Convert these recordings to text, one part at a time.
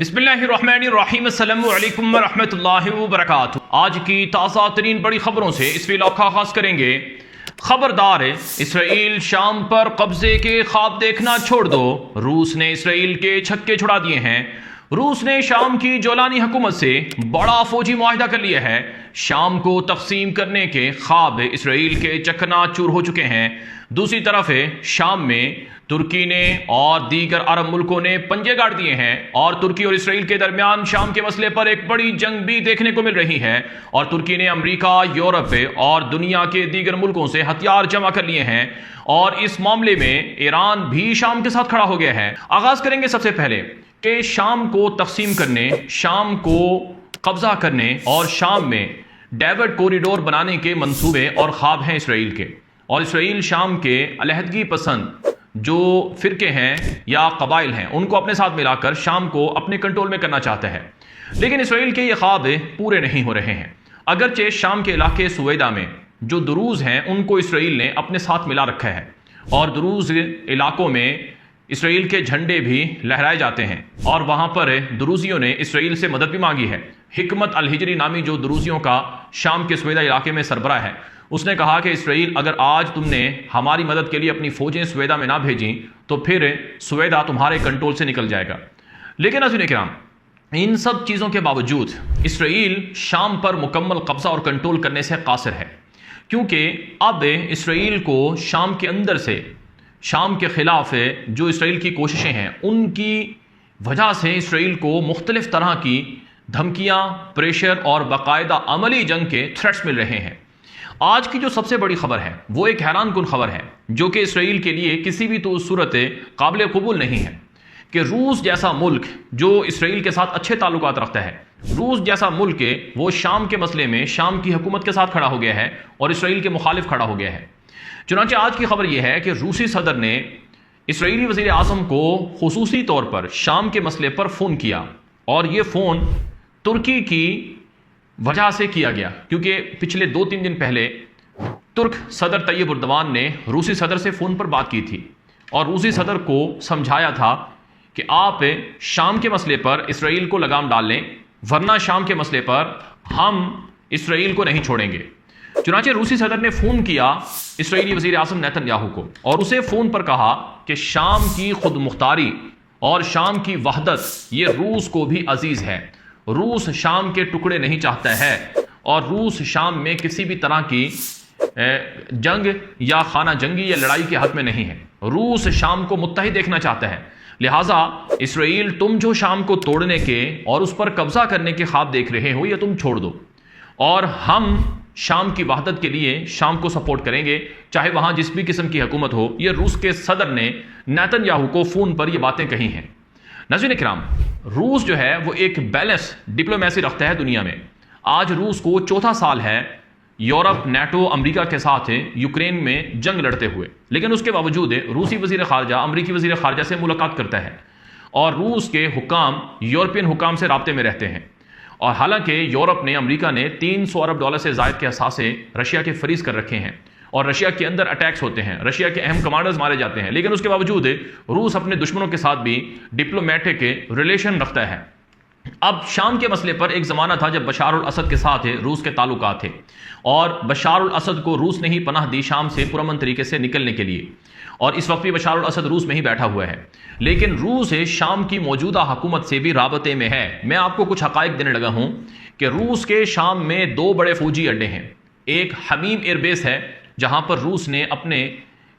بسم اللہ الرحمن الرحیم، السلام علیکم ورحمۃ اللہ وبرکاتہ۔ آج کی تازہ ترین بڑی خبروں سے اس ویلاگ کا آغاز کریں گے۔ خبردار ہے، اسرائیل شام پر قبضے کے خواب دیکھنا چھوڑ دو۔ روس نے اسرائیل کے چھکے چھڑا دیے ہیں۔ روس نے شام کی جولانی حکومت سے بڑا فوجی معاہدہ کر لیا ہے۔ شام کو تقسیم کرنے کے خواب اسرائیل کے چکنا چور ہو چکے ہیں۔ دوسری طرف شام میں ترکی نے اور دیگر عرب ملکوں نے پنجے گاڑ دیے ہیں، اور ترکی اور اسرائیل کے درمیان شام کے مسئلے پر ایک بڑی جنگ بھی دیکھنے کو مل رہی ہے، اور ترکی نے امریکہ، یورپ اور دنیا کے دیگر ملکوں سے ہتھیار جمع کر لیے ہیں، اور اس معاملے میں ایران بھی شام کے ساتھ کھڑا ہو گیا ہے۔ آغاز کریں گے سب سے پہلے کہ شام کو تقسیم کرنے، شام کو قبضہ کرنے اور شام میں ڈیوڈ کوریڈور بنانے کے منصوبے اور خواب ہیں اسرائیل کے، اور اسرائیل شام کے علیحدگی پسند جو فرقے ہیں یا قبائل ہیں ان کو اپنے ساتھ ملا کر شام کو اپنے کنٹرول میں کرنا چاہتا ہے، لیکن اسرائیل کے یہ خواب پورے نہیں ہو رہے ہیں۔ اگرچہ شام کے علاقے سویدا میں جو دروز ہیں ان کو اسرائیل نے اپنے ساتھ ملا رکھا ہے، اور دروز علاقوں میں اسرائیل کے جھنڈے بھی لہرائے جاتے ہیں، اور وہاں پر دروزیوں نے اسرائیل سے مدد بھی مانگی ہے۔ حکمت الہجری نامی جو دروزیوں کا شام کے سویدا علاقے میں سربراہ ہے، اس نے کہا کہ اسرائیل اگر آج تم نے ہماری مدد کے لیے اپنی فوجیں سویدا میں نہ بھیجیں تو پھر سویدا تمہارے کنٹرول سے نکل جائے گا۔ لیکن ناظرین کرام، ان سب چیزوں کے باوجود اسرائیل شام پر مکمل قبضہ اور کنٹرول کرنے سے قاصر ہے، کیونکہ اب اسرائیل کو شام کے اندر سے شام کے خلاف جو اسرائیل کی کوششیں ہیں ان کی وجہ سے اسرائیل کو مختلف طرح کی دھمکیاں، پریشر اور باقاعدہ عملی جنگ کے تھریٹس مل رہے ہیں۔ آج کی جو سب سے بڑی خبر ہے وہ ایک حیران کن خبر ہے، جو کہ اسرائیل کے لیے کسی بھی صورت قابل قبول نہیں ہے، کہ روس جیسا ملک جو اسرائیل کے ساتھ اچھے تعلقات رکھتا ہے، روس جیسا ملک وہ شام کے مسئلے میں شام کی حکومت کے ساتھ کھڑا ہو گیا ہے اور اسرائیل کے مخالف کھڑا ہو گیا ہے۔ چنانچہ آج کی خبر یہ ہے کہ روسی صدر نے اسرائیلی وزیر اعظم کو خصوصی طور پر شام کے مسئلے پر فون کیا، اور یہ فون ترکی کی وجہ سے کیا گیا، کیونکہ پچھلے 2-3 دن پہلے ترک صدر طیب اردوان نے روسی صدر سے فون پر بات کی تھی، اور روسی صدر کو سمجھایا تھا کہ آپ شام کے مسئلے پر اسرائیل کو لگام ڈال لیں، ورنہ شام کے مسئلے پر ہم اسرائیل کو نہیں چھوڑیں گے۔ چنانچہ روسی صدر نے فون کیا اسرائیلی وزیر اعظم نیتن یاہو کو، اور اسے فون پر کہا کہ شام کی خود مختاری اور شام کی وحدت یہ روس کو بھی عزیز ہے۔ روس شام کے ٹکڑے نہیں چاہتا ہے، اور روس شام میں کسی بھی طرح کی جنگ یا خانہ جنگی یا لڑائی کے حق میں نہیں ہے۔ روس شام کو متحد دیکھنا چاہتا ہے، لہٰذا اسرائیل تم جو شام کو توڑنے کے اور اس پر قبضہ کرنے کے خواب دیکھ رہے ہو یہ تم چھوڑ دو، اور ہم شام کی وحدت کے لیے شام کو سپورٹ کریں گے، چاہے وہاں جس بھی قسم کی حکومت ہو۔ یہ روس کے صدر نے نیتن یاہو کو فون پر یہ باتیں کہی ہیں۔ ناظرین کرام، روس جو ہے وہ ایک بیلنس ڈپلومیسی رکھتا ہے دنیا میں۔ آج روس کو 4تھا سال ہے یورپ، نیٹو، امریکہ کے ساتھ یوکرین میں جنگ لڑتے ہوئے، لیکن اس کے باوجود روسی وزیر خارجہ امریکی وزیر خارجہ سے ملاقات کرتا ہے، اور روس کے حکام یورپین حکام سے رابطے میں رہتے ہیں۔ اور حالانکہ یورپ نے، امریکہ نے $300 ارب سے زائد کے اثاثے رشیا کے فریز کر رکھے ہیں، اور رشیا کے اندر اٹیکس ہوتے ہیں، رشیا کے اہم کمانڈرز مارے جاتے ہیں، لیکن اس کے باوجود روس اپنے دشمنوں کے ساتھ بھی ڈپلومیٹک ریلیشن رکھتا ہے۔ اب شام کے مسئلے پر ایک زمانہ تھا جب بشار الاسد کے ساتھ روس کے تعلقات تھے، اور بشار الاسد کو روس نے ہی پناہ دی شام سے پرامن طریقے سے نکلنے کے لیے، اور اس وقت بھی بشار الاسد روس میں ہی بیٹھا ہوا ہے، لیکن روس شام کی موجودہ حکومت سے بھی رابطے میں ہے۔ میں آپ کو کچھ حقائق دینے لگا ہوں کہ روس کے شام میں 2 بڑے فوجی اڈے ہیں۔ ایک حمیم ایئر بیس ہے جہاں پر روس نے اپنے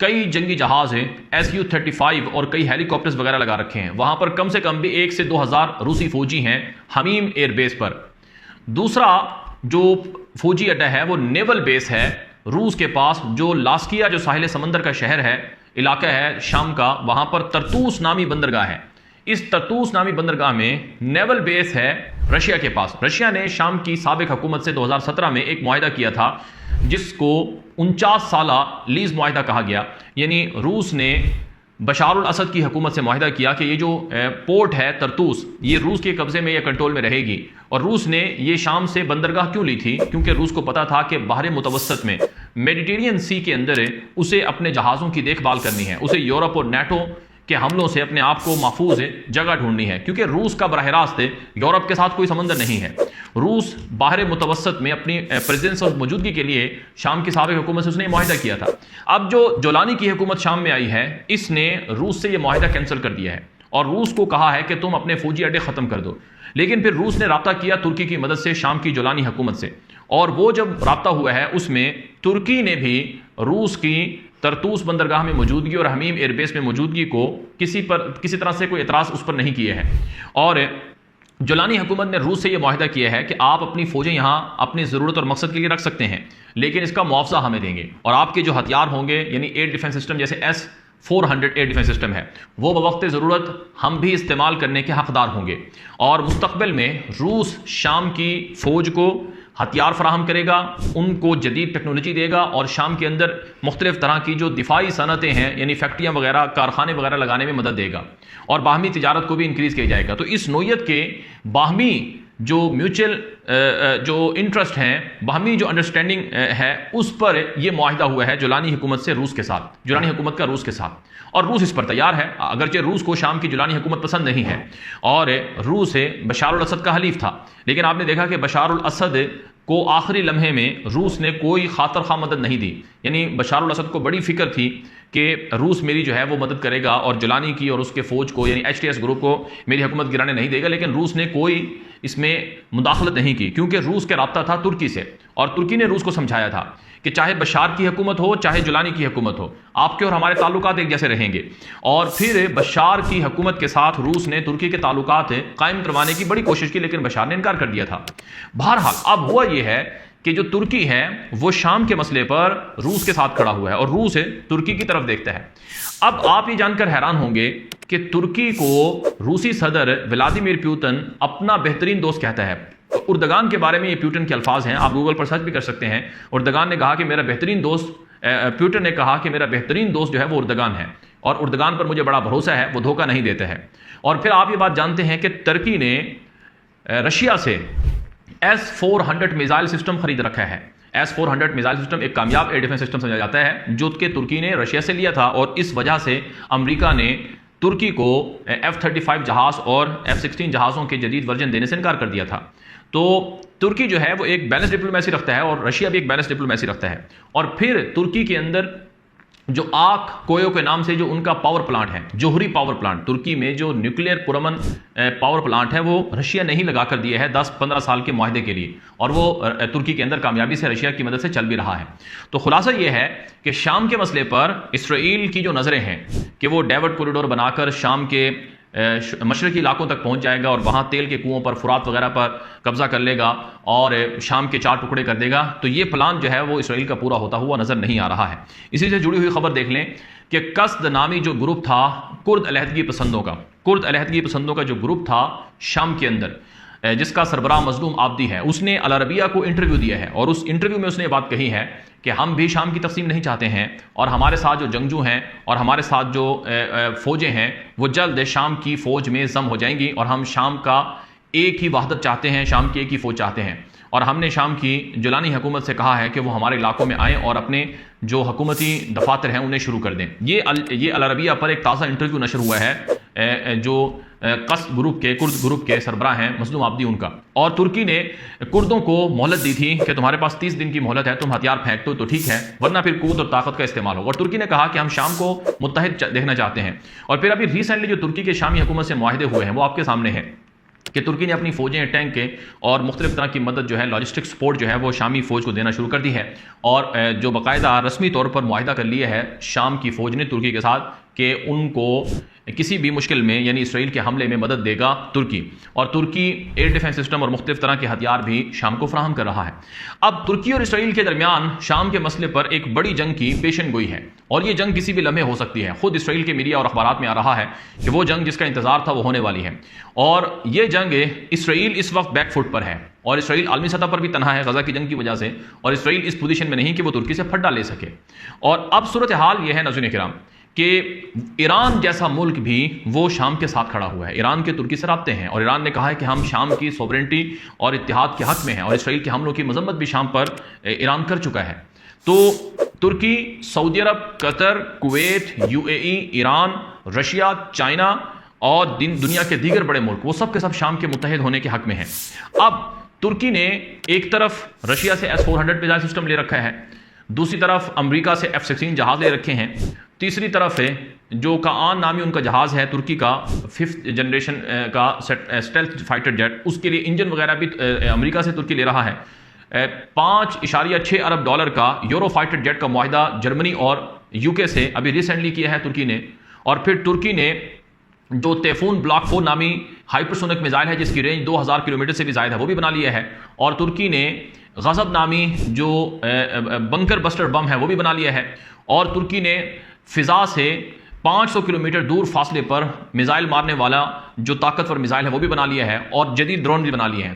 کئی جنگی جہاز Su-35 اور کئی ہیلی کاپٹرز وغیرہ لگا رکھے ہیں، وہاں پر کم سے کم بھی 1 سے 2,000 روسی فوجی ہیں حمیم ایئر بیس پر۔ دوسرا جو فوجی اڈا ہے وہ نیول بیس ہے روس کے پاس، جو لاسکیا، جو ساحل سمندر کا شہر ہے، علاقہ ہے شام کا، وہاں پر ترتوس نامی بندرگاہ ہے۔ اس ترتوس نامی بندرگاہ میں نیول بیس ہے رشیا کے پاس۔ رشیا نے شام کی سابق حکومت سے 2017 میں ایک معاہدہ کیا تھا جس کو 49 سالہ لیز معاہدہ کہا گیا، یعنی روس نے بشار الاسد کی حکومت سے معاہدہ کیا کہ یہ جو پورٹ ہے ترتوس، یہ روس کے قبضے میں یا کنٹرول میں رہے گی۔ اور روس نے یہ شام سے بندرگاہ کیوں لی تھی؟ کیونکہ روس کو پتا تھا کہ بحر متوسط میں، میڈیٹرینین سی کے اندر اسے اپنے جہازوں کی دیکھ بھال کرنی ہے، اسے یورپ اور نیٹو کہ حملوں سے اپنے آپ کو محفوظ جگہ ڈھونڈنی ہے، کیونکہ روس کا براہ راست یورپ کے ساتھ کوئی سمندر نہیں ہے۔ روس باہر متوسط میں اپنی پریزنس اور موجودگی کے لیے شام کی سابق حکومت سے اس نے معاہدہ کیا تھا۔ اب جو جولانی کی حکومت شام میں آئی ہے، اس نے روس سے یہ معاہدہ کینسل کر دیا ہے اور روس کو کہا ہے کہ تم اپنے فوجی اڈے ختم کر دو۔ لیکن پھر روس نے رابطہ کیا ترکی کی مدد سے شام کی جولانی حکومت سے، اور وہ جب رابطہ ہوا ہے اس میں ترکی نے بھی روس کی طرطوس بندرگاہ میں موجودگی اور حمیم ایئر بیس میں موجودگی کو کسی طرح سے کوئی اعتراض اس پر نہیں کیے ہیں، اور جولانی حکومت نے روس سے یہ معاہدہ کیا ہے کہ آپ اپنی فوجیں یہاں اپنی ضرورت اور مقصد کے لیے رکھ سکتے ہیں، لیکن اس کا معاوضہ ہمیں دیں گے، اور آپ کے جو ہتھیار ہوں گے یعنی ایئر ڈیفنس سسٹم جیسے S-400 ایئر ڈیفنس سسٹم ہے، وہ بوقت ضرورت ہم بھی استعمال کرنے کے حقدار ہوں گے۔ اور مستقبل میں روس شام کی فوج کو ہتھیار فراہم کرے گا، ان کو جدید ٹیکنالوجی دے گا، اور شام کے اندر مختلف طرح کی جو دفاعی صنعتیں ہیں یعنی فیکٹریاں وغیرہ، کارخانے وغیرہ لگانے میں مدد دے گا، اور باہمی تجارت کو بھی انکریز کیا جائے گا۔ تو اس نوعیت کے باہمی جو میوچل جو انٹرسٹ ہیں، باہمی جو انڈرسٹینڈنگ ہے، اس پر یہ معاہدہ ہوا ہے جولانی حکومت سے روس کے ساتھ، جولانی حکومت کا روس کے ساتھ، اور روس اس پر تیار ہے، اگرچہ روس کو شام کی جولانی حکومت پسند نہیں ہے، اور روس بشار الاسد کا حلیف تھا، لیکن آپ نے دیکھا کہ بشار الاسد کو آخری لمحے میں روس نے کوئی خاطر خواہ مدد نہیں دی، یعنی بشار الاسد کو بڑی فکر تھی کہ روس میری جو ہے وہ مدد کرے گا اور جولانی کی اور اس کے فوج کو یعنی HTS گروپ کو میری حکومت گرانے نہیں دے گا، لیکن روس نے کوئی اس میں مداخلت نہیں کی، کیونکہ روس کا رابطہ تھا ترکی سے، اور ترکی نے روس کو سمجھایا تھا کہ چاہے بشار کی حکومت ہو چاہے جولانی کی حکومت ہو، آپ کے اور ہمارے تعلقات ایک جیسے رہیں گے، اور پھر بشار کی حکومت کے ساتھ روس نے ترکی کے تعلقات قائم کروانے کی بڑی کوشش کی، لیکن بشار نے انکار کر دیا تھا۔ بہرحال اب ہوا یہ ہے کہ جو ترکی ہے وہ شام کے مسئلے پر روس کے ساتھ کھڑا ہوا ہے، اور روس ترکی کی طرف دیکھتا ہے۔ اب آپ یہ جان کر حیران ہوں گے کہ ترکی کو روسی صدر ولادیمیر پیوٹن اپنا بہترین دوست کہتا ہے۔ اردگان کے بارے میں یہ پیوٹن کے الفاظ ہیں، آپ گوگل پر سرچ بھی کر سکتے ہیں۔ اردگان نے کہا کہ میرا بہترین دوست، پیوٹن نے کہا کہ میرا بہترین دوست جو ہے وہ اردگان ہے، اور اردگان پر مجھے بڑا بھروسہ ہے، وہ دھوکہ نہیں دیتے ہیں۔ اور پھر آپ یہ بات جانتے ہیں کہ ترکی نے رشیا سے S-400 میزائل سسٹم خرید رکھا ہے۔ S-400 میزائل سسٹم ایک کامیاب ایئر ڈیفنس سسٹم سمجھا جاتا ہے، جو کہ ترکی نے رشیا سے لیا تھا، اور اس وجہ سے امریکہ نے ترکی کو F-35 جہاز اور F-16 جہازوں کے جدید ورژن دینے سے انکار کر دیا تھا۔ تو ترکی جو ہے وہ ایک بیلنس ڈپلومیسی رکھتا ہے، اور رشیا بھی ایک بیلنس ڈپلومیسی رکھتا ہے۔ اور پھر ترکی کے اندر جو آک کویو کے نام سے جو ان کا پاور پلانٹ ہے، جوہری پاور پلانٹ، ترکی میں جو نیوکلیئر پرامن پاور پلانٹ ہے، وہ رشیا نے ہی لگا کر دیا ہے 10-15 سال کے معاہدے کے لیے، اور وہ ترکی کے اندر کامیابی سے رشیا کی مدد سے چل بھی رہا ہے۔ تو خلاصہ یہ ہے کہ شام کے مسئلے پر اسرائیل کی جو نظریں ہیں کہ وہ ڈیوڈ کوریڈور بنا کر شام کے مشرقی علاقوں تک پہنچ جائے گا، اور وہاں تیل کے کنوؤں پر، فرات وغیرہ پر قبضہ کر لے گا، اور شام کے 4 ٹکڑے کر دے گا، تو یہ پلان جو ہے وہ اسرائیل کا پورا ہوتا ہوا نظر نہیں آ رہا ہے۔ اسی سے جڑی ہوئی خبر دیکھ لیں کہ قصد نامی جو گروپ تھا کرد علیحدگی پسندوں کا جو گروپ تھا شام کے اندر، جس کا سربراہ مظلوم عابدی ہے، اس نے العربیہ کو انٹرویو دیا ہے، اور اس انٹرویو میں اس نے یہ بات کہی ہے کہ ہم بھی شام کی تقسیم نہیں چاہتے ہیں، اور ہمارے ساتھ جو جنگجو ہیں اور ہمارے ساتھ جو فوجیں ہیں وہ جلد شام کی فوج میں ضم ہو جائیں گی، اور ہم شام کا ایک ہی وحدت چاہتے ہیں، شام کی ایک ہی فوج چاہتے ہیں۔ اور ہم نے شام کی جولانی حکومت سے کہا ہے کہ وہ ہمارے علاقوں میں آئیں اور اپنے جو حکومتی دفاتر ہیں انہیں شروع کر دیں۔ یہ العربیہ پر ایک تازہ انٹرویو نشر ہوا ہے جو قصد گروپ کے، کرد گروپ کے سربراہ ہیں مظلوم عابدی ان کا، اور ترکی نے کردوں کو مہلت دی تھی کہ تمہارے پاس 30 دن کی مہلت ہے، تم ہتھیار پھینک دو تو ٹھیک ہے، ورنہ پھر قوت اور طاقت کا استعمال ہوگا۔ اور ترکی نے کہا کہ ہم شام کو متحد دیکھنا چاہتے ہیں۔ اور پھر ابھی ریسنٹلی جو ترکی کے شامی حکومت سے معاہدے ہوئے ہیں وہ آپ کے سامنے ہے کہ ترکی نے اپنی فوجیں، ٹینک کے اور مختلف طرح کی مدد جو ہے، لاجسٹک سپورٹ جو ہے وہ شامی فوج کو دینا شروع کر دی ہے، اور جو باقاعدہ رسمی طور پر معاہدہ کر لیا ہے شام کی فوج نے ترکی کے ساتھ کہ ان کو کسی بھی مشکل میں یعنی اسرائیل کے حملے میں مدد دے گا ترکی، اور ترکی ایئر ڈیفنس سسٹم اور مختلف طرح کے ہتھیار بھی شام کو فراہم کر رہا ہے۔ اب ترکی اور اسرائیل کے درمیان شام کے مسئلے پر ایک بڑی جنگ کی پیشن گوئی ہے، اور یہ جنگ کسی بھی لمحے ہو سکتی ہے۔ خود اسرائیل کے میڈیا اور اخبارات میں آ رہا ہے کہ وہ جنگ جس کا انتظار تھا وہ ہونے والی ہے، اور یہ جنگ اسرائیل اس وقت بیک فٹ پر ہے، اور اسرائیل عالمی سطح پر بھی تنہا ہے غزہ کی جنگ کی وجہ سے، اور اسرائیل اس پوزیشن میں نہیں کہ وہ ترکی سے پھڈا لے سکے۔ اور اب صورتحال یہ ہے ناظرین کرام کہ ایران جیسا ملک بھی وہ شام کے ساتھ کھڑا ہوا ہے، ایران کے ترکی سے رابطے ہیں، اور ایران نے کہا ہے کہ ہم شام کی سوورنٹی اور اتحاد کے حق میں ہیں، اور اسرائیل کے حملوں کی مذمت بھی شام پر ایران کر چکا ہے۔ تو ترکی، سعودی عرب، قطر، کویت، UAE، ایران، رشیا، چائنا اور دنیا کے دیگر بڑے ملک، وہ سب کے سب شام کے متحد ہونے کے حق میں ہیں۔ اب ترکی نے ایک طرف رشیا سے S-400 میزائل سسٹم لے رکھا ہے، دوسری طرف امریکہ سے F-16 جہاز لے رکھے ہیں، تیسری طرف ہے جو کان نامی ان کا جہاز ہے ترکی کا 5th جنریشن کا اسٹیلتھ فائٹر جیٹ، اس کے لیے انجن وغیرہ بھی امریکہ سے ترکی لے رہا ہے۔ $5.6 ارب کا یورو فائٹر جیٹ کا معاہدہ جرمنی اور UK سے ابھی ریسنٹلی کیا ہے ترکی نے۔ اور پھر ترکی نے جو تیفون بلاک 4 نامی ہائپرسونک میزائل ہے جس کی رینج 2000 کلومیٹر سے بھی زائد ہے وہ بھی بنا لیا ہے، اور ترکی نے غضب نامی جو بنکر بسٹر بم ہے وہ بھی بنا لیا ہے، اور ترکی نے فضا سے 500 کلومیٹر دور فاصلے پر میزائل مارنے والا جو طاقتور میزائل ہے وہ بھی بنا لیا ہے، اور جدید ڈرون بھی بنا لیے ہیں۔